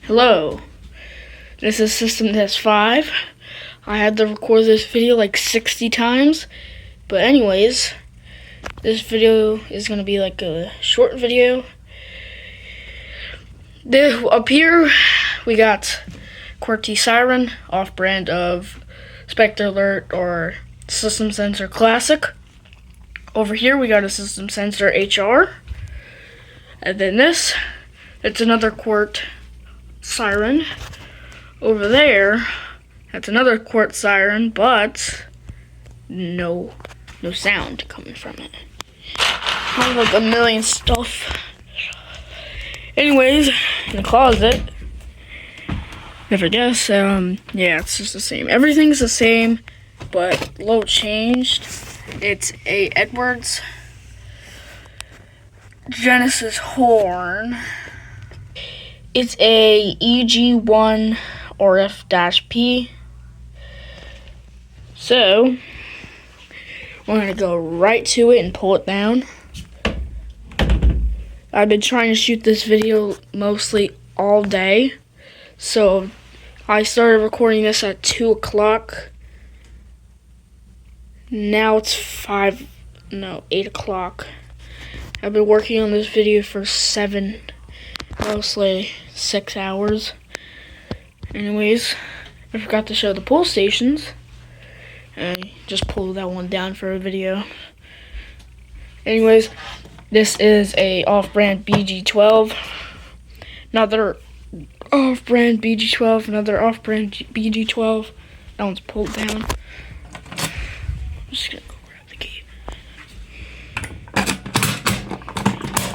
Hello, this is System Test 5. I had to record this video like 60 times, but anyways, this video is going to be like a short video. Up here, we got QWERTY Siren, off-brand of Spectre Alert or System Sensor Classic. Over here, we got a System Sensor HR. And then this, it's another QWERTY Siren. Over there, that's another QWERTY Siren, but no sound coming from it. I have like a million stuff. Anyways, in the closet, never guess. Yeah, it's just the same. Everything's the same, but a little changed. It's a Edwards Genesis horn. It's a EG1 RF-P. So, we're going to go right to it and pull it down. I've been trying to shoot this video mostly all day. So, I started recording this at 2 o'clock. Now it's 8 o'clock. I've been working on this video for mostly 6 hours. Anyways, I forgot to show the pull stations. I just pulled that one down for a video. Anyways, this is a off-brand BG12. Another off-brand BG12. Another off-brand BG12. That one's pulled down. I'm just gonna go grab the key.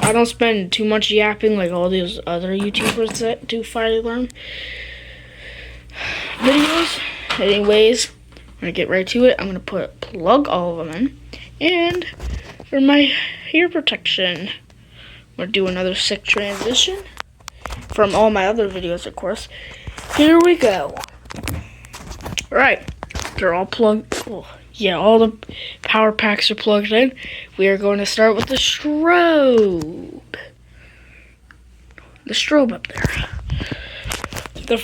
I don't spend too much yapping like all these other YouTubers that do fire alarm videos. Anyways, I'm gonna get right to it. I'm gonna plug all of them in. And for my ear protection, I'm gonna do another sick transition from all my other videos, of course. Here we go. Alright, they're all plugged. Oh, yeah, all the power packs are plugged in. We are going to start with the strobe. The strobe up there. The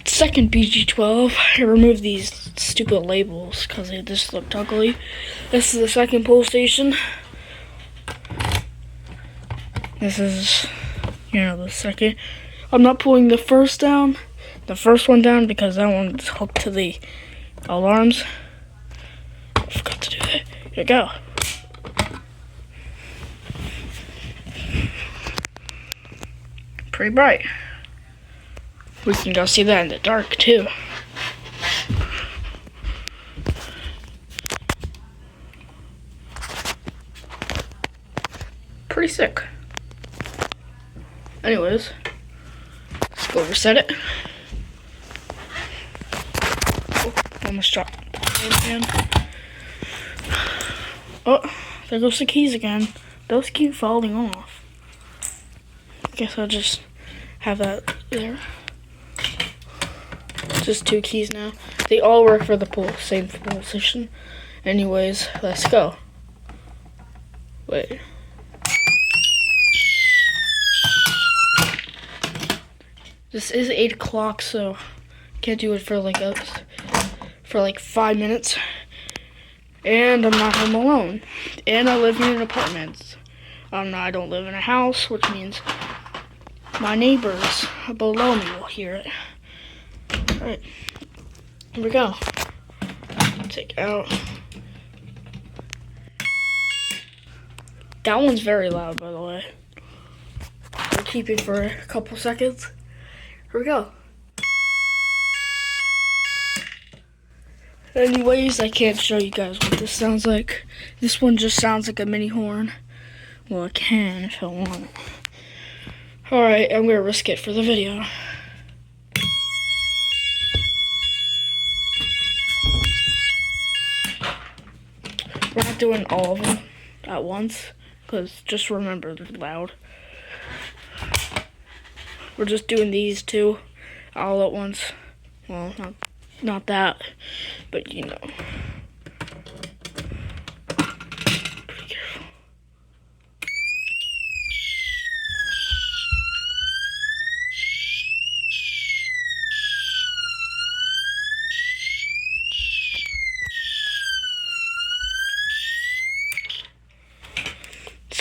second BG12, I removed these stupid labels because they just looked ugly. This is the second pull station. This is, the second. I'm not pulling the first one down because that one's hooked to the alarms. I forgot to do that. Here we go. Pretty bright. We can go see that in the dark too. Pretty sick. Anyways, let's go reset it. Oh, almost dropped the again. Oh, there goes the keys again. Those keep falling off. Guess I'll just have that there. Just 2 keys now. They all work for the same pull station. Anyways, let's go. Wait. This is 8 o'clock, so can't do it for like 5 minutes. And I'm not home alone. And I live in an apartment. I don't live in a house, which means my neighbors below me will hear it. Alright, here we go. Take out. That one's very loud, by the way. I'll keep it for a couple seconds. Here we go. Anyways, I can't show you guys what this sounds like. This one just sounds like a mini horn. Well, it can if I want it. Alright, I'm gonna risk it for the video. We're not doing all of them at once, because just remember they're loud. We're just doing these 2 all at once. Well, not that, but Pretty careful.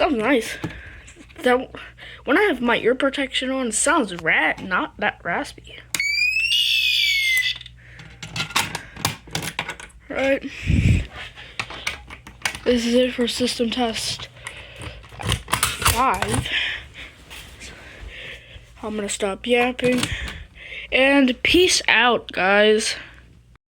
Sounds nice. That when I have my ear protection on, it sounds not that raspy. Right. This is it for system test 5. I'm gonna stop yapping and peace out, guys.